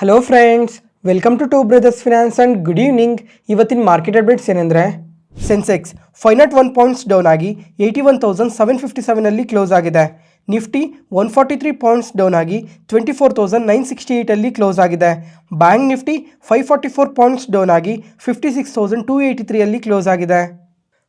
Hello friends, welcome to brothers finance and good evening. ಇವತ್ತಿನ market updates ಏನಂದರೆ, sensex 501 points down ಆಗಿ 81,757 close ಆಗಿದೆ. Nifty 143 points down ಆಗಿ 24,968 close ಆಗಿದೆ. Bank Nifty 544 points down ಆಗಿ 56,283 close ಆಗಿದೆ.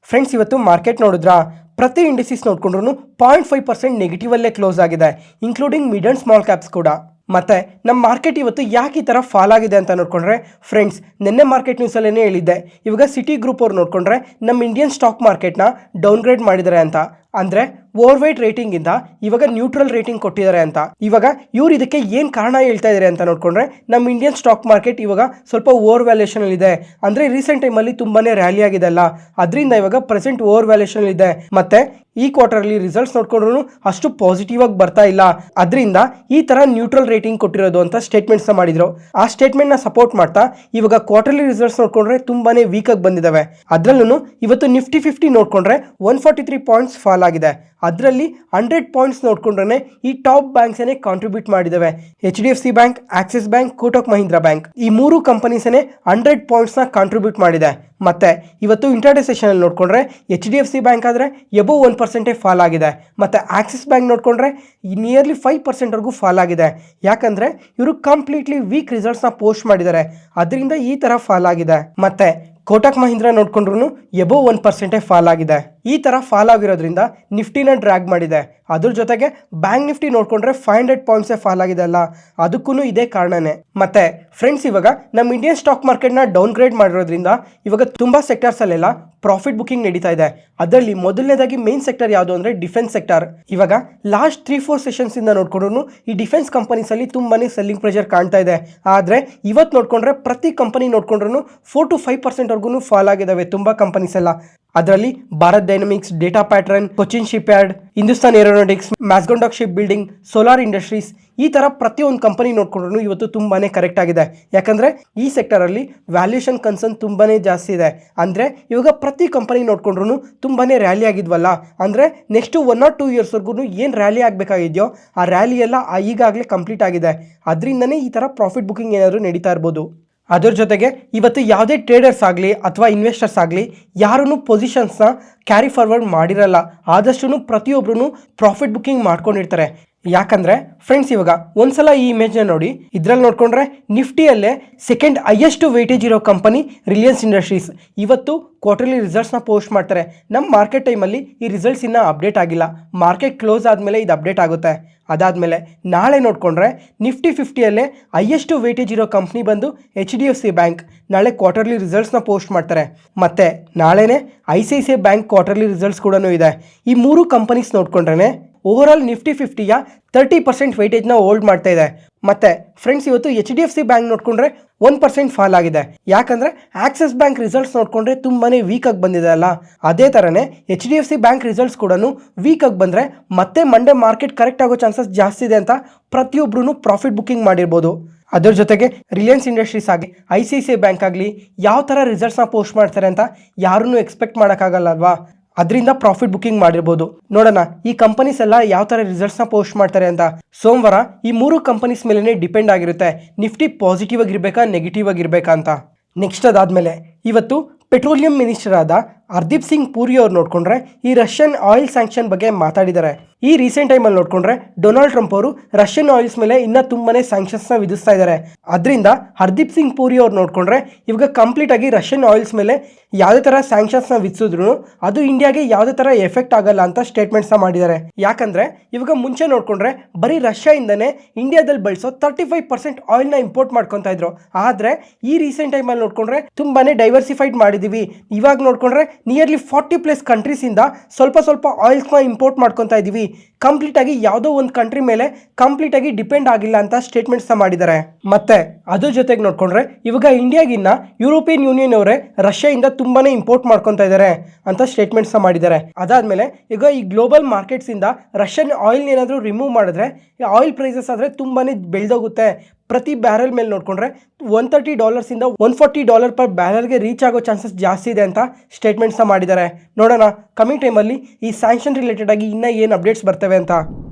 ಫ್ರೆಂಡ್ಸ್, ಇವತ್ತು ಮಾರ್ಕೆಟ್ ನೋಡಿದ್ರಾ, ಪ್ರತಿ ಇಂಡಿಸಿಸ್ ನೋಡ್ಕೊಂಡ್ರು 0.5% ನೆಗೆಟಿವಲ್ಲೇ ಕ್ಲೋಸ್ ಆಗಿದೆ, including mid and small caps ಕೂಡ. ಮತ್ತು ನಮ್ಮ ಮಾರ್ಕೆಟ್ ಇವತ್ತು ಯಾಕೆ ಈ ಥರ ಫಾಲ್ ಆಗಿದೆ ಅಂತ ನೋಡಿಕೊಂಡ್ರೆ, ಫ್ರೆಂಡ್ಸ್ ನಿನ್ನೆ ಮಾರ್ಕೆಟ್ ನ್ಯೂಸಲ್ಲೇ ಹೇಳಿದ್ದೆ, ಇವಾಗ ಸಿಟಿ ಗ್ರೂಪ್ ಅವ್ರು ನೋಡಿಕೊಂಡ್ರೆ ನಮ್ಮ ಇಂಡಿಯನ್ ಸ್ಟಾಕ್ ಮಾರ್ಕೆಟ್ನ ಡೌನ್ಗ್ರೇಡ್ ಮಾಡಿದ್ದಾರೆ ಅಂತ. ಅಂದರೆ ಓವರ್ ವೇಟ್ ರೇಟಿಂಗಿಂದ ಇವಾಗ ನ್ಯೂಟ್ರಲ್ ರೇಟಿಂಗ್ ಕೊಟ್ಟಿದ್ದಾರೆ ಅಂತ. ಇವಾಗ ಇವ್ರು ಇದಕ್ಕೆ ಏನು ಕಾರಣ ಹೇಳ್ತಾ ಇದ್ದಾರೆ ಅಂತ ನೋಡಿಕೊಂಡ್ರೆ, ನಮ್ಮ ಇಂಡಿಯನ್ ಸ್ಟಾಕ್ ಮಾರ್ಕೆಟ್ ಇವಾಗ ಸ್ವಲ್ಪ ಓವರ್ ವ್ಯಾಲ್ಯೂಷನಲ್ಲಿದೆ. ಅಂದರೆ ರೀಸೆಂಟ್ ಟೈಮಲ್ಲಿ ತುಂಬಾ ರ್ಯಾಲಿ ಆಗಿದೆ ಅಲ್ಲ, ಅದರಿಂದ ಇವಾಗ ಪ್ರೆಸೆಂಟ್ ಓವರ್ ವ್ಯಾಲ್ಯೂಷನಲ್ಲಿದೆ. ಮತ್ತು ಈ ಕ್ವಾರ್ಟರ್ಲಿ ರಿಸಲ್ಟ್ಸ್ ನೋಡ್ಕೊಂಡ್ರು ಅಷ್ಟು ಪಾಸಿಟಿವ್ ಆಗಿ ಬರ್ತಾ ಇಲ್ಲ, ಅದರಿಂದ ಈ ಥರ ನ್ಯೂಟ್ರಲ್ ರೇಟಿಂಗ್ ಕೊಟ್ಟಿರೋದು ಅಂತ ಸ್ಟೇಟ್ಮೆಂಟ್ಸ್ನ ಮಾಡಿದ್ರು. ಆ ಸ್ಟೇಟ್ಮೆಂಟ್ನ ಸಪೋರ್ಟ್ ಮಾಡ್ತಾ ಇವಾಗ ಕ್ವಾರ್ಟರ್ಲಿ ರಿಸಲ್ಟ್ಸ್ ನೋಡ್ಕೊಂಡ್ರೆ ತುಂಬಾ ವೀಕ್ ಆಗಿ ಬಂದಿದ್ದಾವೆ. ಅದರಲ್ಲೂ ಇವತ್ತು ನಿಫ್ಟಿ 50 ನೋಡ್ಕೊಂಡ್ರೆ 143 ಪಾಯಿಂಟ್ಸ್ ಫಾಲ್ ಆಗಿದೆ. ಅದರಲ್ಲಿ 100 ಪಾಯಿಂಟ್ಸ್ ನೋಡ್ಕೊಂಡ್ರೆ ಈ ಟಾಪ್ ಬ್ಯಾಂಕ್ಸೇ ಕಾಂಟ್ರಿಬ್ಯೂಟ್ ಮಾಡಿದ್ದಾವೆ. HDFC bank, Axis bank, Kotak Mahindra bank, ಈ ಮೂರು ಕಂಪನೀಸೇ 100 ಪಾಯಿಂಟ್ಸ್ನ ಕಾಂಟ್ರಿಬ್ಯೂಟ್ ಮಾಡಿದೆ. ಮತ್ತು ಇವತ್ತು ಇಂಟರ್ಡೇ ಸೆಷನಲ್ಲಿ ನೋಡಿಕೊಂಡ್ರೆ HDFC ಬ್ಯಾಂಕ್ ಆದರೆ ಎಬೋ 1% ಫಾಲ್ ಆಗಿದೆ. ಮತ್ತು ಆಕ್ಸಿಸ್ ಬ್ಯಾಂಕ್ ನೋಡಿಕೊಂಡ್ರೆ ನಿಯರ್ಲಿ 5%ವರೆಗೂ ಫಾಲ್ ಆಗಿದೆ. ಯಾಕಂದರೆ ಇವರು ಕಂಪ್ಲೀಟ್ಲಿ ವೀಕ್ ರಿಸಲ್ಟ್ಸ್ನ ಪೋಸ್ಟ್ ಮಾಡಿದ್ದಾರೆ, ಅದರಿಂದ ಈ ಥರ ಫಾಲ್ ಆಗಿದೆ. ಮತ್ತು ಕೋಟಕ್ ಮಹೀಂದ್ರಾ ನೋಡ್ಕೊಂಡ್ರು ಎಬೋ 1% ಫಾಲ್ ಆಗಿದೆ. ಈ ಥರ ಫಾಲ್ ಆಗಿರೋದ್ರಿಂದ ನಿಫ್ಟಿನ ಡ್ರ್ಯಾಗ್ ಮಾಡಿದೆ. ಅದ್ರ ಜೊತೆಗೆ ಬ್ಯಾಂಕ್ ನಿಫ್ಟಿ ನೋಡ್ಕೊಂಡ್ರೆ 500 ಪಾಯಿಂಟ್ಸೇ ಫಾಲ್ ಆಗಿದೆ ಅಲ್ಲ, ಅದಕ್ಕೂ ಇದೇ ಕಾರಣನೇ. ಮತ್ತೆ ಫ್ರೆಂಡ್ಸ್, ಇವಾಗ ನಮ್ಮ ಇಂಡಿಯನ್ ಸ್ಟಾಕ್ ಮಾರ್ಕೆಟ್ನ ಡೌನ್ಗ್ರೇಡ್ ಮಾಡಿರೋದ್ರಿಂದ ಇವಾಗ ತುಂಬ ಸೆಕ್ಟರ್ಸಲ್ಲೆಲ್ಲ ಪ್ರಾಫಿಟ್ ಬುಕಿಂಗ್ ನಡೀತಾ ಇದೆ. ಅದರಲ್ಲಿ ಮೊದಲನೇದಾಗಿ ಮೇನ್ ಸೆಕ್ಟರ್ ಯಾವುದು ಅಂದರೆ ಡಿಫೆನ್ಸ್ ಸೆಕ್ಟರ್. ಇವಾಗ ಲಾಸ್ಟ್ 3-4 ಸೆಷನ್ಸಿಂದ ನೋಡ್ಕೊಂಡ್ರು ಈ ಡಿಫೆನ್ಸ್ ಕಂಪನೀಸಲ್ಲಿ ತುಂಬಾ ಸೆಲ್ಲಿಂಗ್ ಪ್ರೆಷರ್ ಕಾಣ್ತಾ ಇದೆ. ಆದರೆ ಇವತ್ತು ನೋಡ್ಕೊಂಡ್ರೆ ಪ್ರತಿ ಕಂಪನಿ ನೋಡ್ಕೊಂಡ್ರು 4 to 5% ಫಾಲ್ ಆಗಿದ್ದಾವೆ ತುಂಬ ಕಂಪನೀಸ್ ಎಲ್ಲ. ಅದರಲ್ಲಿ Bharat Dynamics, data pattern, Cochin shipyard, Hindustan Aeronautics, Mazagon Dock shipbuilding, Solar Industries, ಈ ಥರ ಪ್ರತಿಯೊಂದು ಕಂಪನಿ ನೋಡ್ಕೊಂಡ್ರು ಇವತ್ತು ತುಂಬಾ ಕರೆಕ್ಟ್ ಆಗಿದೆ. ಯಾಕಂದರೆ ಈ ಸೆಕ್ಟರಲ್ಲಿ ವ್ಯಾಲ್ಯೂಷನ್ ಕನ್ಸರ್ನ್ ತುಂಬಾ ಜಾಸ್ತಿ ಇದೆ. ಅಂದರೆ ಇವಾಗ ಪ್ರತಿ ಕಂಪನಿ ನೋಡ್ಕೊಂಡ್ರು ತುಂಬಾ ರ್ಯಾಲಿ ಆಗಿದ್ವಲ್ಲ, ಅಂದರೆ ನೆಕ್ಸ್ಟ್ 1 or 2 ಇಯರ್ಸ್ವರೆಗೂ ಏನು ರ್ಯಾಲಿ ಆಗಬೇಕಾಗಿದೆಯೋ ಆ ರ್ಯಾಲಿ ಎಲ್ಲ ಈಗಾಗಲೇ ಕಂಪ್ಲೀಟ್ ಆಗಿದೆ. ಅದರಿಂದನೇ ಈ ಥರ ಪ್ರಾಫಿಟ್ ಬುಕಿಂಗ್ ಏನಾದರೂ ನಡೀತಾ ಇರ್ಬೋದು. ಅದರ ಜೊತೆಗೆ ಇವತ್ತು ಯಾವುದೇ ಟ್ರೇಡರ್ಸ್ ಆಗಲಿ ಅಥವಾ ಇನ್ವೆಸ್ಟರ್ಸ್ ಆಗಲಿ ಯಾರೂ ಪೊಸಿಷನ್ಸ್ನ ಕ್ಯಾರಿ ಫಾರ್ವರ್ಡ್ ಮಾಡಿರಲ್ಲ. ಆದಷ್ಟು ಪ್ರತಿಯೊಬ್ಬರೂ ಪ್ರಾಫಿಟ್ ಬುಕಿಂಗ್ ಮಾಡ್ಕೊಂಡಿರ್ತಾರೆ. ಯಾಕಂದರೆ ಫ್ರೆಂಡ್ಸ್, ಇವಾಗ ಒಂದ್ಸಲ ಈ ಇಮೇಜ್ನ ನೋಡಿ, ಇದರಲ್ಲಿ ನೋಡ್ಕೊಂಡ್ರೆ ನಿಫ್ಟಿಯಲ್ಲೇ ಸೆಕೆಂಡ್ ಹೈಯೆಸ್ಟ್ ವೇಟೇಜ್ ಇರೋ ಕಂಪನಿ ರಿಲಯನ್ಸ್ ಇಂಡಸ್ಟ್ರೀಸ್ ಇವತ್ತು ಕ್ವಾರ್ಟರ್ಲಿ ರಿಸಲ್ಟ್ಸ್ನ ಪೋಸ್ಟ್ ಮಾಡ್ತಾರೆ. ನಮ್ಮ ಮಾರ್ಕೆಟ್ ಟೈಮಲ್ಲಿ ಈ ರಿಸಲ್ಟ್ಸ್ ಇನ್ನೂ ಅಪ್ಡೇಟ್ ಆಗಿಲ್ಲ, ಮಾರ್ಕೆಟ್ ಕ್ಲೋಸ್ ಆದಮೇಲೆ ಇದು ಅಪ್ಡೇಟ್ ಆಗುತ್ತೆ. ಅದಾದಮೇಲೆ ನಾಳೆ ನೋಡಿಕೊಂಡ್ರೆ ನಿಫ್ಟಿ 50ಯಲ್ಲೇ ಹೈಯೆಸ್ಟ್ ವೇಟೇಜ್ ಇರೋ ಕಂಪ್ನಿ ಬಂದು HDFC ಬ್ಯಾಂಕ್ ನಾಳೆ ಕ್ವಾರ್ಟರ್ಲಿ ರಿಸಲ್ಟ್ಸ್ನ ಪೋಸ್ಟ್ ಮಾಡ್ತಾರೆ. ಮತ್ತು ನಾಳೆನೇ ICICI ಬ್ಯಾಂಕ್ ಕ್ವಾರ್ಟರ್ಲಿ ರಿಸಲ್ಟ್ಸ್ ಕೂಡ ಇದೆ. ಈ ಮೂರು ಕಂಪನೀಸ್ ನೋಡ್ಕೊಂಡ್ರೆ ಓವರಾಲ್ ನಿಫ್ಟಿ 50ಯ 30% ವೇಟೇಜ್ನ ಹೋಲ್ಡ್ ಮಾಡ್ತಾ ಇದೆ. ಮತ್ತು ಫ್ರೆಂಡ್ಸ್, ಇವತ್ತು HDFC ಬ್ಯಾಂಕ್ ನೋಡಿಕೊಂಡ್ರೆ 1% ಫಾಲ್ ಆಗಿದೆ. ಯಾಕಂದರೆ ಆಕ್ಸಿಸ್ ಬ್ಯಾಂಕ್ ರಿಸಲ್ಟ್ಸ್ ನೋಡಿಕೊಂಡ್ರೆ ತುಂಬಾ ವೀಕಾಗಿ ಬಂದಿದೆ ಅಲ್ಲ, ಅದೇ ಥರನೇ HDFC ಬ್ಯಾಂಕ್ ರಿಸಲ್ಟ್ಸ್ ಕೂಡ ವೀಕಾಗಿ ಬಂದರೆ ಮತ್ತೆ ಮಂಡೇ ಮಾರ್ಕೆಟ್ ಕರೆಕ್ಟ್ ಆಗೋ ಚಾನ್ಸಸ್ ಜಾಸ್ತಿ ಇದೆ ಅಂತ ಪ್ರತಿಯೊಬ್ಬರೂ ಪ್ರಾಫಿಟ್ ಬುಕಿಂಗ್ ಮಾಡಿರ್ಬೋದು. ಅದರ ಜೊತೆಗೆ ರಿಲಯನ್ಸ್ ಇಂಡಸ್ಟ್ರೀಸ್ ಆಗಲಿ ICICI ಬ್ಯಾಂಕ್ ಆಗಲಿ ಯಾವ ಥರ ರಿಸಲ್ಟ್ಸ್ನ ಪೋಸ್ಟ್ ಮಾಡ್ತಾರೆ ಅಂತ ಯಾರೂ ಎಕ್ಸ್ಪೆಕ್ಟ್ ಮಾಡೋಕ್ಕಾಗಲ್ಲ ಅಲ್ವಾ, ಅದರಿಂದ ಪ್ರಾಫಿಟ್ ಬುಕಿಂಗ್ ಮಾಡಿರ್ಬೋದು. ನೋಡೋಣ ಈ ಕಂಪನೀಸ್ ಎಲ್ಲ ಯಾವ ಥರ ರಿಸಲ್ಟ್ಸ್ನ ಪೋಸ್ಟ್ ಮಾಡ್ತಾರೆ ಅಂತ. ಸೋಮವಾರ ಈ ಮೂರು ಕಂಪನೀಸ್ ಮೇಲೇ ಡಿಪೆಂಡ್ ಆಗಿರುತ್ತೆ ನಿಫ್ಟಿ ಪಾಸಿಟಿವ್ ಆಗಿರಬೇಕಾ ನೆಗೆಟಿವ್ ಆಗಿರಬೇಕಾ ಅಂತ. ನೆಕ್ಸ್ಟ್ ಅದಾದಮೇಲೆ ಇವತ್ತು ಪೆಟ್ರೋಲಿಯಂ ಮಿನಿಸ್ಟರ್ ಆದ ಹರ್ದೀಪ್ ಸಿಂಗ್ ಪೂರಿ ಅವ್ರು ನೋಡಿಕೊಂಡ್ರೆ ಈ ರಷ್ಯನ್ ಆಯಿಲ್ ಸ್ಯಾಂಕ್ಷನ್ ಬಗ್ಗೆ ಮಾತಾಡಿದ್ದಾರೆ. ಈ ರೀಸೆಂಟ್ ಟೈಮಲ್ಲಿ ನೋಡಿಕೊಂಡ್ರೆ ಡೊನಾಲ್ಡ್ ಟ್ರಂಪ್ ಅವರು ರಷ್ಯನ್ ಆಯಿಲ್ಸ್ ಮೇಲೆ ಇನ್ನೂ ತುಂಬಾ ಸ್ಯಾಂಕ್ಷನ್ಸ್ನ ವಿಧಿಸ್ತಾ ಇದ್ದಾರೆ. ಅದರಿಂದ ಹರ್ದೀಪ್ ಸಿಂಗ್ ಪೂರಿ ಅವ್ರು ನೋಡಿಕೊಂಡ್ರೆ ಇವಾಗ ಕಂಪ್ಲೀಟಾಗಿ ರಷ್ಯನ್ ಆಯಿಲ್ಸ್ ಮೇಲೆ ಯಾವುದೇ ಥರ ಸ್ಯಾಂಕ್ಷನ್ಸ್ನ ವಿಧಿಸಿದ್ರು ಅದು ಇಂಡಿಯಾಗೆ ಯಾವುದೇ ಥರ ಎಫೆಕ್ಟ್ ಆಗಲ್ಲ ಅಂತ ಸ್ಟೇಟ್ಮೆಂಟ್ಸ್ನ ಮಾಡಿದ್ದಾರೆ. ಯಾಕಂದರೆ ಇವಾಗ ಮುಂಚೆ ನೋಡಿಕೊಂಡ್ರೆ ಬರೀ ರಷ್ಯಾಯಿಂದನೇ ಇಂಡಿಯಾದಲ್ಲಿ ಬಳಸೋ 35% ಆಯಿಲ್ನ ಇಂಪೋರ್ಟ್ ಮಾಡ್ಕೊತಾ ಇದ್ರು. ಆದರೆ ಈ ರೀಸೆಂಟ್ ಟೈಮಲ್ಲಿ ನೋಡಿಕೊಂಡ್ರೆ ತುಂಬಾ ಡೈವರ್ಸಿಫೈಡ್ ಮಾಡಿದ್ದೀವಿ. ಇವಾಗ ನೋಡಿಕೊಂಡ್ರೆ ನಿಯರ್ಲಿ 40+ ಕಂಟ್ರೀಸಿಂದ ಸ್ವಲ್ಪ ಆಯಿಲ್ಸ್ನ ಇಂಪೋರ್ಟ್ ಮಾಡ್ಕೊತಾ ಇದ್ದೀವಿ. ಕಂಪ್ಲೀಟಾಗಿ ಯಾವುದೋ ಒಂದು ಕಂಟ್ರಿ ಮೇಲೆ ಕಂಪ್ಲೀಟಾಗಿ ಡಿಪೆಂಡ್ ಆಗಿಲ್ಲ ಅಂತ ಸ್ಟೇಟ್ಮೆಂಟ್ಸ್ನ ಮಾಡಿದ್ದಾರೆ. ಮತ್ತೆ ಅದ್ರ ಜೊತೆಗೆ ನೋಡಿಕೊಂಡ್ರೆ ಇವಾಗ ಇಂಡಿಯಾಗಿನ್ನ ಯುರೋಪಿಯನ್ ಯೂನಿಯನ್ ಅವರೇ ರಷ್ಯಾದಿಂದ ತುಂಬಾ ಇಂಪೋರ್ಟ್ ಮಾಡ್ಕೊತಾ ಇದ್ದಾರೆ ಅಂತ ಸ್ಟೇಟ್ಮೆಂಟ್ಸ್ನ ಮಾಡಿದ್ದಾರೆ. ಅದಾದಮೇಲೆ ಈಗ ಈ ಗ್ಲೋಬಲ್ ಮಾರ್ಕೆಟ್ಸಿಂದ ರಷ್ಯನ್ ಆಯಿಲ್ ಏನಾದರೂ ರಿಮೂವ್ ಮಾಡಿದ್ರೆ ಆಯಿಲ್ ಪ್ರೈಸಸ್ ಆದರೆ ತುಂಬಾ ಬೆಳೆದೋಗುತ್ತೆ. ಪ್ರತಿ ಬ್ಯಾರೆಲ್ ಮೇಲೆ ನೋಡಿಕೊಂಡ್ರೆ $130ಇಂದ $140 ಪರ್ ಬ್ಯಾರೆಲ್ಗೆ ರೀಚ್ ಆಗೋ ಚಾನ್ಸಸ್ ಜಾಸ್ತಿ ಇದೆ ಅಂತ ಸ್ಟೇಟ್ಮೆಂಟ್ಸ್ನ ಮಾಡಿದ್ದಾರೆ. ನೋಡೋಣ ಕಮಿಂಗ್ ಟೈಮಲ್ಲಿ ಈ ಸ್ಯಾಂಕ್ಷನ್ ರಿಲೇಟೆಡ್ ಆಗಿ ಇನ್ನೂ ಏನು ಅಪ್ಡೇಟ್ಸ್ ಬರ್ತವೆ ಅಂತ.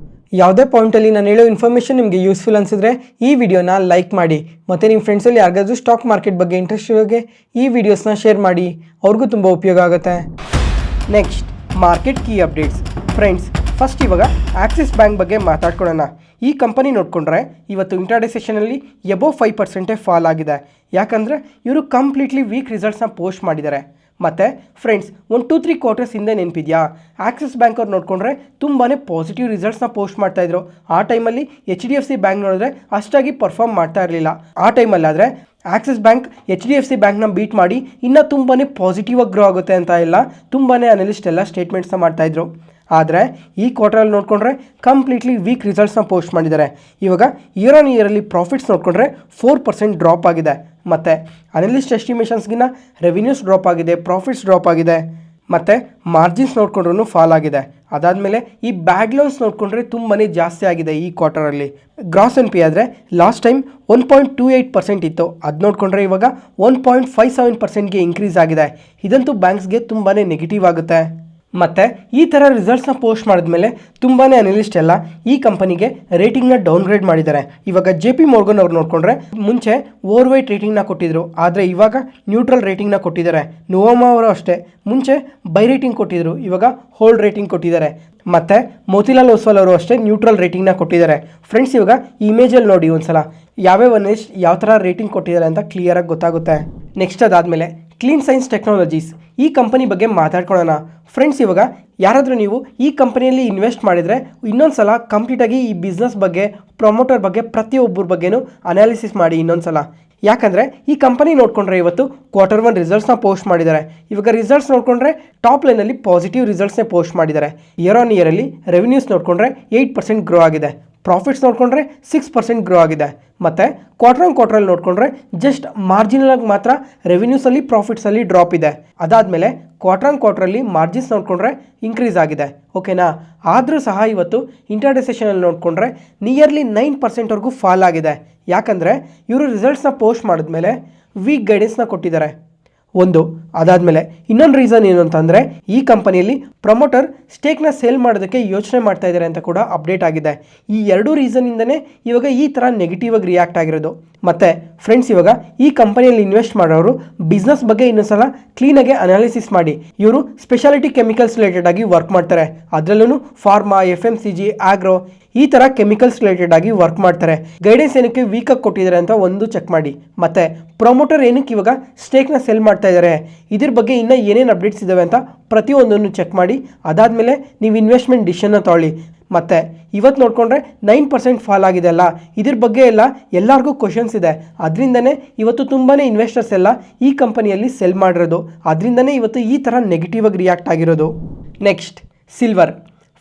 ಯಾವುದೇ ಪಾಯಿಂಟಲ್ಲಿ ನಾನು ಹೇಳೋ ಇನ್ಫಾರ್ಮೇಷನ್ ನಿಮಗೆ ಯೂಸ್ಫುಲ್ ಅನಿಸಿದ್ರೆ ಈ ವಿಡಿಯೋನ ಲೈಕ್ ಮಾಡಿ ಮತ್ತು ನಿಮ್ಮ ಫ್ರೆಂಡ್ಸಲ್ಲಿ ಯಾರಿಗಾದ್ರೂ ಸ್ಟಾಕ್ ಮಾರ್ಕೆಟ್ ಬಗ್ಗೆ ಇಂಟ್ರೆಸ್ಟ್ ಇರೋಗೆ ಈ ವಿಡಿಯೋಸ್ನ ಶೇರ್ ಮಾಡಿ, ಅವ್ರಿಗೂ ತುಂಬ ಉಪಯೋಗ ಆಗುತ್ತೆ. Next market key updates. Friends, first ಇವಾಗ ಆಕ್ಸಿಸ್ ಬ್ಯಾಂಕ್ ಬಗ್ಗೆ ಮಾತಾಡ್ಕೊಳ್ಳೋಣ. ಈ ಕಂಪನಿ ನೋಡಿಕೊಂಡ್ರೆ ಇವತ್ತು ಇಂಟ್ರಾಡೇ ಸೆಷನಲ್ಲಿ ಎಬೋವ್ 5% ಫಾಲ್ ಆಗಿದೆ. ಯಾಕಂದರೆ ಇವರು ಕಂಪ್ಲೀಟ್ಲಿ ವೀಕ್ ರಿಸಲ್ಟ್ಸ್ನ ಪೋಸ್ಟ್ ಮಾಡಿದ್ದಾರೆ. ಮತ್ತು ಫ್ರೆಂಡ್ಸ್, 1-2-3 ಕ್ವಾರ್ಟರ್ಸ್ ಹಿಂದೆ ನೆನಪಿದೆಯಾ, ಆಕ್ಸಿಸ್ ಬ್ಯಾಂಕ್ ಅವ್ರು ನೋಡಿಕೊಂಡ್ರೆ ತುಂಬಾ ಪಾಸಿಟಿವ್ ರಿಸಲ್ಟ್ಸ್ನ ಪೋಸ್ಟ್ ಮಾಡ್ತಾಯಿದ್ರು. ಆ ಟೈಮಲ್ಲಿ HDFC ಬ್ಯಾಂಕ್ ನೋಡಿದ್ರೆ ಅಷ್ಟಾಗಿ ಪರ್ಫಾರ್ಮ್ ಮಾಡ್ತಾ ಇರಲಿಲ್ಲ. ಆ ಟೈಮಲ್ಲಾದರೆ ಆಕ್ಸಿಸ್ ಬ್ಯಾಂಕ್ HDFC ಬ್ಯಾಂಕ್ನ ಬೀಟ್ ಮಾಡಿ ಇನ್ನೂ ತುಂಬಾ ಪಾಸಿಟಿವ್ ಆಗಿ ಗ್ರೋ ಆಗುತ್ತೆ ಅಂತ ಎಲ್ಲ ತುಂಬಾ ಅನಲಿಸ್ಟ್ ಎಲ್ಲ ಸ್ಟೇಟ್ಮೆಂಟ್ಸ್ನ ಮಾಡ್ತಾಯಿದ್ರು. ಆದರೆ ಈ ಕ್ವಾರ್ಟರಲ್ಲಿ ನೋಡಿಕೊಂಡ್ರೆ ಕಂಪ್ಲೀಟ್ಲಿ ವೀಕ್ ರಿಸಲ್ಟ್ಸ್ನ ಪೋಸ್ಟ್ ಮಾಡಿದ್ದಾರೆ. ಇವಾಗ ಇಯರ್ ಆನ್ ಇಯರಲ್ಲಿ ಪ್ರಾಫಿಟ್ಸ್ ನೋಡಿಕೊಂಡ್ರೆ 4% ಡ್ರಾಪ್ ಆಗಿದೆ. ಮತ್ತು ಅನಲಿಸ್ಟ್ ಎಸ್ಟಿಮೇಷನ್ಸ್ಗಿನ್ನ ರೆವಿನ್ಯೂಸ್ ಡ್ರಾಪ್ ಆಗಿದೆ, ಪ್ರಾಫಿಟ್ಸ್ ಡ್ರಾಪ್ ಆಗಿದೆ, ಮತ್ತು ಮಾರ್ಜಿನ್ಸ್ ನೋಡ್ಕೊಂಡ್ರೂ ಫಾಲ್ ಆಗಿದೆ. ಅದಾದಮೇಲೆ ಈ ಬ್ಯಾಡ್ ಲೋನ್ಸ್ ನೋಡಿಕೊಂಡ್ರೆ ತುಂಬಾ ಜಾಸ್ತಿ ಆಗಿದೆ ಈ ಕ್ವಾರ್ಟರಲ್ಲಿ. ಗ್ರಾಸ್ NPA ಆದರೆ ಲಾಸ್ಟ್ ಟೈಮ್ 1.28% ಇತ್ತು, ಅದು ನೋಡಿಕೊಂಡ್ರೆ ಇವಾಗ 1.57%ಗೆ ಇನ್ಕ್ರೀಸ್ ಆಗಿದೆ. ಇದಂತೂ ಬ್ಯಾಂಕ್ಸ್ಗೆ ತುಂಬಾ ನೆಗೆಟಿವ್ ಆಗುತ್ತೆ. ಮತ್ತು ಈ ಥರ ರಿಸಲ್ಟ್ಸ್ನ ಪೋಸ್ಟ್ ಮಾಡಿದ್ಮೇಲೆ ತುಂಬಾ ಅನಲಿಸ್ಟ್ ಎಲ್ಲ ಈ ಕಂಪನಿಗೆ ರೇಟಿಂಗ್ನ ಡೌನ್ಗ್ರೇಡ್ ಮಾಡಿದ್ದಾರೆ. ಇವಾಗ JP Morgan ಅವ್ರು ನೋಡಿಕೊಂಡ್ರೆ ಮುಂಚೆ ಓವರ್ ವೈಟ್ ರೇಟಿಂಗ್ನ ಕೊಟ್ಟಿದ್ರು, ಆದರೆ ಇವಾಗ ನ್ಯೂಟ್ರಲ್ ರೇಟಿಂಗ್ನ ಕೊಟ್ಟಿದ್ದಾರೆ. ನೊವಾಮಾ ಅವರು ಅಷ್ಟೇ, ಮುಂಚೆ ಬೈ ರೇಟಿಂಗ್ ಕೊಟ್ಟಿದ್ರು, ಇವಾಗ ಹೋಲ್ಡ್ ರೇಟಿಂಗ್ ಕೊಟ್ಟಿದ್ದಾರೆ. ಮತ್ತು ಮೋತಿಲಾಲ್ ಓಸ್ವಾಲ್ ಅವರು ಅಷ್ಟೇ ನ್ಯೂಟ್ರಲ್ ರೇಟಿಂಗ್ನ ಕೊಟ್ಟಿದ್ದಾರೆ. ಫ್ರೆಂಡ್ಸ್, ಇವಾಗ ಇಮೇಜಲ್ಲಿ ನೋಡಿ ಒಂದ್ಸಲ ಯಾವ್ಯಾವ ಅನಲಿಸ್ಟ್ ಯಾವ ಥರ ರೇಟಿಂಗ್ ಕೊಟ್ಟಿದ್ದಾರೆ ಅಂತ ಕ್ಲಿಯರಾಗಿ ಗೊತ್ತಾಗುತ್ತೆ. ನೆಕ್ಸ್ಟ್ ಅದಾದಮೇಲೆ ಕ್ಲೀನ್ ಸೈನ್ಸ್ ಟೆಕ್ನಾಲಜೀಸ್, ಈ ಕಂಪನಿ ಬಗ್ಗೆ ಮಾತಾಡ್ಕೊಳ್ಳೋಣ. ಫ್ರೆಂಡ್ಸ್, ಇವಾಗ ಯಾರಾದರೂ ನೀವು ಈ ಕಂಪನಿಯಲ್ಲಿ ಇನ್ವೆಸ್ಟ್ ಮಾಡಿದರೆ ಇನ್ನೊಂದು ಸಲ ಕಂಪ್ಲೀಟಾಗಿ ಈ ಬಿಸ್ನೆಸ್ ಬಗ್ಗೆ, ಪ್ರಮೋಟರ್ ಬಗ್ಗೆ, ಪ್ರತಿಯೊಬ್ಬರ ಬಗ್ಗೆನೂ ಅನಾಲಿಸಿಸ್ ಮಾಡಿ ಇನ್ನೊಂದು ಸಲ. ಯಾಕಂದರೆ ಈ ಕಂಪನಿ ನೋಡಿಕೊಂಡ್ರೆ ಇವತ್ತು Q1 ರಿಸಲ್ಟ್ಸ್ನ ಪೋಸ್ಟ್ ಮಾಡಿದ್ದಾರೆ. ಇವಾಗ ರಿಸಲ್ಟ್ಸ್ ನೋಡಿಕೊಂಡ್ರೆ ಟಾಪ್ ಲೈನಲ್ಲಿ ಪಾಸಿಟಿವ್ ರಿಸಲ್ಟ್ಸ್ನೇ ಪೋಸ್ಟ್ ಮಾಡಿದ್ದಾರೆ. ಇಯರ್ ಆನ್ ಇಯರಲ್ಲಿ ರೆವಿನ್ಯೂಸ್ ನೋಡಿಕೊಂಡ್ರೆ 8% ಗ್ರೋ ಆಗಿದೆ, ಪ್ರಾಫಿಟ್ಸ್ ನೋಡಿಕೊಂಡ್ರೆ 6% ಗ್ರೋ ಆಗಿದೆ. ಮತ್ತು ಕ್ವಾರ್ಟರಲ್ಲಿ ನೋಡಿಕೊಂಡ್ರೆ ಜಸ್ಟ್ ಮಾರ್ಜಿನಲಾಗಿ ಮಾತ್ರ ರೆವಿನ್ಯೂಸಲ್ಲಿ, ಪ್ರಾಫಿಟ್ಸಲ್ಲಿ ಡ್ರಾಪ್ ಇದೆ. ಅದಾದಮೇಲೆ ಕ್ವಾರ್ಟರಲ್ಲಿ ಮಾರ್ಜಿನ್ಸ್ ನೋಡಿಕೊಂಡ್ರೆ ಇನ್ಕ್ರೀಸ್ ಆಗಿದೆ. ಓಕೆನಾ? ಆದರೂ ಸಹ ಇವತ್ತು ಇಂಟ್ರಾಡೇ ಸೆಷನಲ್ಲಿ ನೋಡಿಕೊಂಡ್ರೆ ನಿಯರ್ಲಿ 9%ವರೆಗೂ ಫಾಲ್ ಆಗಿದೆ. ಯಾಕಂದರೆ ಇವರು ರಿಸಲ್ಟ್ಸ್ನ ಪೋಸ್ಟ್ ಮಾಡಿದ್ಮೇಲೆ ವೀಕ್ ಗೈಡೆನ್ಸ್ನ ಕೊಟ್ಟಿದ್ದಾರೆ ಒಂದು. ಅದಾದಮೇಲೆ ಇನ್ನೊಂದು ರೀಸನ್ ಏನು ಅಂತಂದರೆ ಈ ಕಂಪನಿಯಲ್ಲಿ ಪ್ರಮೋಟರ್ ಸ್ಟೇಕ್ನ ಸೇಲ್ ಮಾಡೋದಕ್ಕೆ ಯೋಚನೆ ಮಾಡ್ತಾ ಇದ್ದಾರೆ ಅಂತ ಕೂಡ ಅಪ್ಡೇಟ್ ಆಗಿದೆ. ಈ ಎರಡೂ ರೀಸನಿಂದನೇ ಇವಾಗ ಈ ಥರ ನೆಗೆಟಿವ್ ಆಗಿ ರಿಯಾಕ್ಟ್ ಆಗಿರೋದು. ಮತ್ತು ಫ್ರೆಂಡ್ಸ್, ಇವಾಗ ಈ ಕಂಪನಿಯಲ್ಲಿ ಇನ್ವೆಸ್ಟ್ ಮಾಡೋರು ಬಿಸ್ನೆಸ್ ಬಗ್ಗೆ ಇನ್ನೊಂದ್ಸಲ ಕ್ಲೀನಾಗಿ ಅನಾಲಿಸಿಸ್ ಮಾಡಿ. ಇವರು ಸ್ಪೆಷಾಲಿಟಿ ಕೆಮಿಕಲ್ಸ್ ರಿಲೇಟೆಡ್ ಆಗಿ ವರ್ಕ್ ಮಾಡ್ತಾರೆ. ಅದರಲ್ಲೂ ಫಾರ್ಮಾ, FMCG, ಆಗ್ರೋ ಈ ಥರ ಕೆಮಿಕಲ್ಸ್ ರಿಲೇಟೆಡ್ ಆಗಿ ವರ್ಕ್ ಮಾಡ್ತಾರೆ. ಗೈಡೆನ್ಸ್ ಏನಕ್ಕೆ ವೀಕಾಗಿ ಕೊಟ್ಟಿದ್ದಾರೆ ಅಂತ ಒಂದು ಚೆಕ್ ಮಾಡಿ. ಮತ್ತು ಪ್ರಮೋಟರ್ ಏನಕ್ಕೆ ಇವಾಗ ಸ್ಟೇಕ್ನ ಸೆಲ್ ಮಾಡ್ತಾ ಇದ್ದಾರೆ, ಇದ್ರ ಬಗ್ಗೆ ಇನ್ನೂ ಏನೇನು ಅಪ್ಡೇಟ್ಸ್ ಇದ್ದಾವೆ ಅಂತ ಪ್ರತಿಯೊಂದನ್ನು ಚೆಕ್ ಮಾಡಿ. ಅದಾದಮೇಲೆ ನೀವು ಇನ್ವೆಸ್ಟ್ಮೆಂಟ್ ಡಿಸಿಷನ್ನ ತೊಗೊಳ್ಳಿ. ಮತ್ತು ಇವತ್ತು ನೋಡಿಕೊಂಡ್ರೆ 9% ಫಾಲ್ ಆಗಿದೆ ಅಲ್ಲ, ಇದ್ರ ಬಗ್ಗೆ ಎಲ್ಲರಿಗೂ ಕ್ವಶನ್ಸ್ ಇದೆ. ಅದರಿಂದನೇ ಇವತ್ತು ತುಂಬಾ ಇನ್ವೆಸ್ಟರ್ಸ್ ಎಲ್ಲ ಈ ಕಂಪನಿಯಲ್ಲಿ ಸೆಲ್ ಮಾಡಿರೋದು. ಅದರಿಂದನೇ ಇವತ್ತು ಈ ಥರ ನೆಗೆಟಿವ್ ಆಗಿ ರಿಯಾಕ್ಟ್ ಆಗಿರೋದು. Next silver.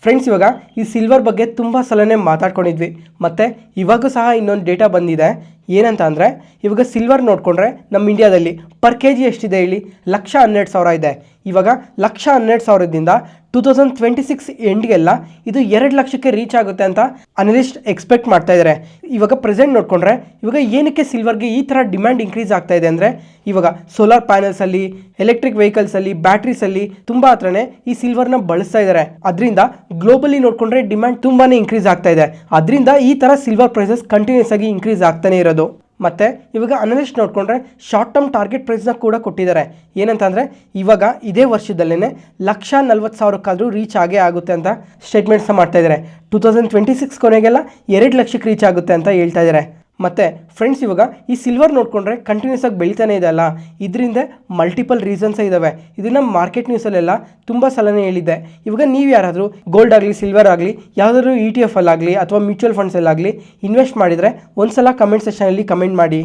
ಫ್ರೆಂಡ್ಸ್, ಇವಾಗ ಈ ಸಿಲ್ವರ್ ಬಗ್ಗೆ ತುಂಬ ಸಲನೇ ಮಾತಾಡ್ಕೊಂಡಿದ್ವಿ. ಮತ್ತು ಇವಾಗೂ ಸಹ ಇನ್ನೊಂದು ಡೇಟಾ ಬಂದಿದೆ. ಏನಂತ ಅಂದರೆ ಇವಾಗ ಸಿಲ್ವರ್ ನೋಡಿಕೊಂಡ್ರೆ ನಮ್ಮ ಇಂಡಿಯಾದಲ್ಲಿ ಪರ್ kg ಎಷ್ಟಿದೆ ಹೇಳಿ? 1,12,000 ಇದೆ. ಇವಾಗ 1,12,000ದಿಂದ 2026 ಎಂಡ್ಗೆಲ್ಲ ಇದು 2 ಲಕ್ಷಕ್ಕೆ ರೀಚ್ ಆಗುತ್ತೆ ಅಂತ ಅನಲಿಸ್ಟ್ ಎಕ್ಸ್ಪೆಕ್ಟ್ ಮಾಡ್ತಾ ಇದ್ದಾರೆ. ಇವಾಗ ಪ್ರೆಸೆಂಟ್ ನೋಡಿಕೊಂಡ್ರೆ ಇವಾಗ ಏನಕ್ಕೆ ಸಿಲ್ವರ್ಗೆ ಈ ಥರ ಡಿಮ್ಯಾಂಡ್ ಇನ್ಕ್ರೀಸ್ ಆಗ್ತಾ ಇದೆ ಅಂದರೆ ಇವಾಗ ಸೋಲಾರ್ ಪ್ಯಾನಲ್ಸಲ್ಲಿ, ಎಲೆಕ್ಟ್ರಿಕ್ ವೆಹಿಕಲ್ಸಲ್ಲಿ, ಬ್ಯಾಟ್ರೀಸಲ್ಲಿ ತುಂಬ ಹತ್ರನೇ ಈ ಸಿಲ್ವರ್ನ ಬಳಸ್ತಾ ಇದ್ದಾರೆ. ಅದರಿಂದ ಗ್ಲೋಬಲಿ ನೋಡಿಕೊಂಡ್ರೆ ಡಿಮ್ಯಾಂಡ್ ತುಂಬಾ ಇನ್ಕ್ರೀಸ್ ಆಗ್ತಾ ಇದೆ. ಅದರಿಂದ ಈ ಥರ ಸಿಲ್ವರ್ ಪ್ರೈಸಸ್ ಕಂಟಿನ್ಯೂಸ್ ಆಗಿ ಇನ್ಕ್ರೀಸ್ ಆಗ್ತಾನೆ ಇರೋದು. ಮತ್ತು ಇವಾಗ ಅನಲಿಸ್ಟ್ ನೋಡಿಕೊಂಡ್ರೆ ಶಾರ್ಟ್ ಟರ್ಮ್ ಟಾರ್ಗೆಟ್ ಪ್ರೈಸ್ನ ಕೂಡ ಕೊಟ್ಟಿದ್ದಾರೆ. ಏನಂತಂದರೆ ಇವಾಗ ಇದೇ ವರ್ಷದಲ್ಲೇ 140,000ಕ್ಕಾದರೂ ರೀಚ್ ಆಗೇ ಆಗುತ್ತೆ ಅಂತ ಸ್ಟೇಟ್ಮೆಂಟ್ಸ್ನ ಮಾಡ್ತಾ ಇದ್ದಾರೆ. 2026 ಕೊನೆಗೆಲ್ಲ 2 ಲಕ್ಷಕ್ಕೆ ರೀಚ್ ಆಗುತ್ತೆ ಅಂತ ಹೇಳ್ತಾ ಇದ್ದಾರೆ. ಮತ್ತು ಫ್ರೆಂಡ್ಸ್, ಇವಾಗ ಈ ಸಿಲ್ವರ್ ನೋಡಿಕೊಂಡ್ರೆ ಕಂಟಿನ್ಯೂಸ್ ಆಗಿ ಬೆಳೀತಾನೆ ಇದೆ ಅಲ್ಲ, ಇದರಿಂದ ಮಲ್ಟಿಪಲ್ ರೀಸನ್ಸೇ ಇದ್ದಾವೆ. ಇದನ್ನು ಮಾರ್ಕೆಟ್ ನ್ಯೂಸಲ್ಲೆಲ್ಲ ತುಂಬ ಸಲನೇ ಹೇಳಿದ್ದೆ. ಇವಾಗ ನೀವು ಯಾರಾದರೂ ಗೋಲ್ಡ್ ಆಗಲಿ, ಸಿಲ್ವರ್ ಆಗಲಿ, ಯಾವುದಾದ್ರೂ ETF ಅಲ್ಲಾಗಲಿ ಅಥವಾ ಮ್ಯೂಚುವಲ್ ಫಂಡ್ಸಲ್ಲಾಗಲಿ ಇನ್ವೆಸ್ಟ್ ಮಾಡಿದರೆ ಒಂದು ಸಲ ಕಮೆಂಟ್ ಸೆಷನಲ್ಲಿ ಕಮೆಂಟ್ ಮಾಡಿ.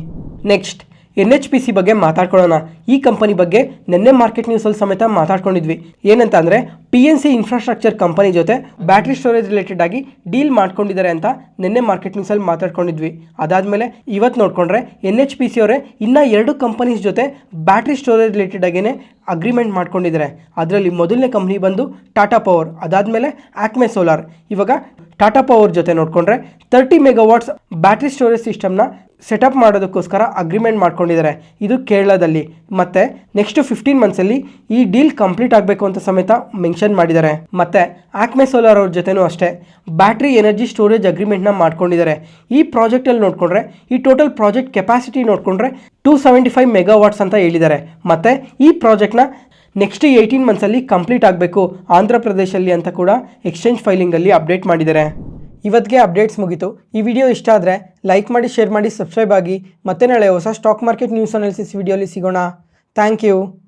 ನೆಕ್ಸ್ಟ್ NHPC ಬಗ್ಗೆ ಮಾತಾಡ್ಕೊಳ್ಳೋಣ. ಈ ಕಂಪನಿ ಬಗ್ಗೆ ನಿನ್ನೆ ಮಾರ್ಕೆಟ್ ನ್ಯೂಸಲ್ಲಿ ಸಮೇತ ಮಾತಾಡ್ಕೊಂಡಿದ್ವಿ. ಏನಂತ ಅಂದರೆ PNC ಇನ್ಫ್ರಾಸ್ಟ್ರಕ್ಚರ್ ಕಂಪನಿ ಜೊತೆ ಬ್ಯಾಟ್ರಿ ಸ್ಟೋರೇಜ್ ರಿಲೇಟೆಡ್ ಆಗಿ ಡೀಲ್ ಮಾಡ್ಕೊಂಡಿದ್ದಾರೆ ಅಂತ ನಿನ್ನೆ ಮಾರ್ಕೆಟ್ ನ್ಯೂಸಲ್ಲಿ ಮಾತಾಡ್ಕೊಂಡಿದ್ವಿ. ಅದಾದಮೇಲೆ ಇವತ್ತು ನೋಡಿಕೊಂಡ್ರೆ NHPC ಅವರೇ ಇನ್ನೂ 2 ಕಂಪನೀಸ್ ಜೊತೆ ಬ್ಯಾಟ್ರಿ ಸ್ಟೋರೇಜ್ ರಿಲೇಟೆಡ್ ಆಗೇ ಅಗ್ರಿಮೆಂಟ್ ಮಾಡ್ಕೊಂಡಿದ್ದಾರೆ. ಅದರಲ್ಲಿ ಮೊದಲನೇ ಕಂಪ್ನಿ ಬಂದು ಟಾಟಾ ಪವರ್, ಅದಾದಮೇಲೆ ಆಕ್ಮೆ ಸೋಲಾರ್. ಇವಾಗ ಟಾಟಾ ಪವರ್ ಜೊತೆ ನೋಡಿಕೊಂಡ್ರೆ 30 ಮೆಗಾವಾಟ್ಸ್ ಬ್ಯಾಟ್ರಿ ಸ್ಟೋರೇಜ್ ಸಿಸ್ಟಮ್ನ ಸೆಟಪ್ ಮಾಡೋದಕ್ಕೋಸ್ಕರ ಅಗ್ರಿಮೆಂಟ್ ಮಾಡ್ಕೊಂಡಿದ್ದಾರೆ. ಇದು ಕೇರಳದಲ್ಲಿ. ಮತ್ತು ನೆಕ್ಸ್ಟ್ 15 ಮಂತ್ಸಲ್ಲಿ ಈ ಡೀಲ್ ಕಂಪ್ಲೀಟ್ ಆಗಬೇಕು ಅಂತ ಸಮೇತ ಮೆನ್ಷನ್ ಮಾಡಿದ್ದಾರೆ. ಮತ್ತು ಆಕ್ಮೆ ಸೋಲಾರ್ ಅವ್ರ ಜೊತೆನೂ ಅಷ್ಟೇ ಬ್ಯಾಟ್ರಿ ಎನರ್ಜಿ ಸ್ಟೋರೇಜ್ ಅಗ್ರಿಮೆಂಟ್ನ ಮಾಡ್ಕೊಂಡಿದ್ದಾರೆ. ಈ ಪ್ರಾಜೆಕ್ಟಲ್ಲಿ ನೋಡಿಕೊಂಡ್ರೆ ಈ ಟೋಟಲ್ ಪ್ರಾಜೆಕ್ಟ್ ಕೆಪಾಸಿಟಿ ನೋಡಿಕೊಂಡ್ರೆ 275 ಮೆಗಾವಾಟ್ಸ್ ಅಂತ ಹೇಳಿದ್ದಾರೆ. ಮತ್ತು ಈ ಪ್ರಾಜೆಕ್ಟ್ನ ನೆಕ್ಸ್ಟ್ 18 ಮಂತ್ಸಲ್ಲಿ ಕಂಪ್ಲೀಟ್ ಆಗಬೇಕು ಆಂಧ್ರ ಪ್ರದೇಶಲ್ಲಿ ಅಂತ ಕೂಡ ಎಕ್ಸ್ಚೇಂಜ್ ಫೈಲಿಂಗಲ್ಲಿ ಅಪ್ಡೇಟ್ ಮಾಡಿದ್ದಾರೆ. ಇವತ್ತಿಗೆ ಅಪ್ಡೇಟ್ಸ್ ಮುಗೀತು. ಈ ವಿಡಿಯೋ ಇಷ್ಟ ಆದರೆ ಲೈಕ್ ಮಾಡಿ, ಶೇರ್ ಮಾಡಿ, ಸಬ್ಸ್ಕ್ರೈಬ್ ಆಗಿ. ಮತ್ತೆ ನಾಳೆ ಹೊಸ ಸ್ಟಾಕ್ ಮಾರ್ಕೆಟ್ ನ್ಯೂಸ್ ಅನಾಲಿಸಿಸ್ ವಿಡಿಯೋಲಿ ಸಿಗೋಣ. Thank you.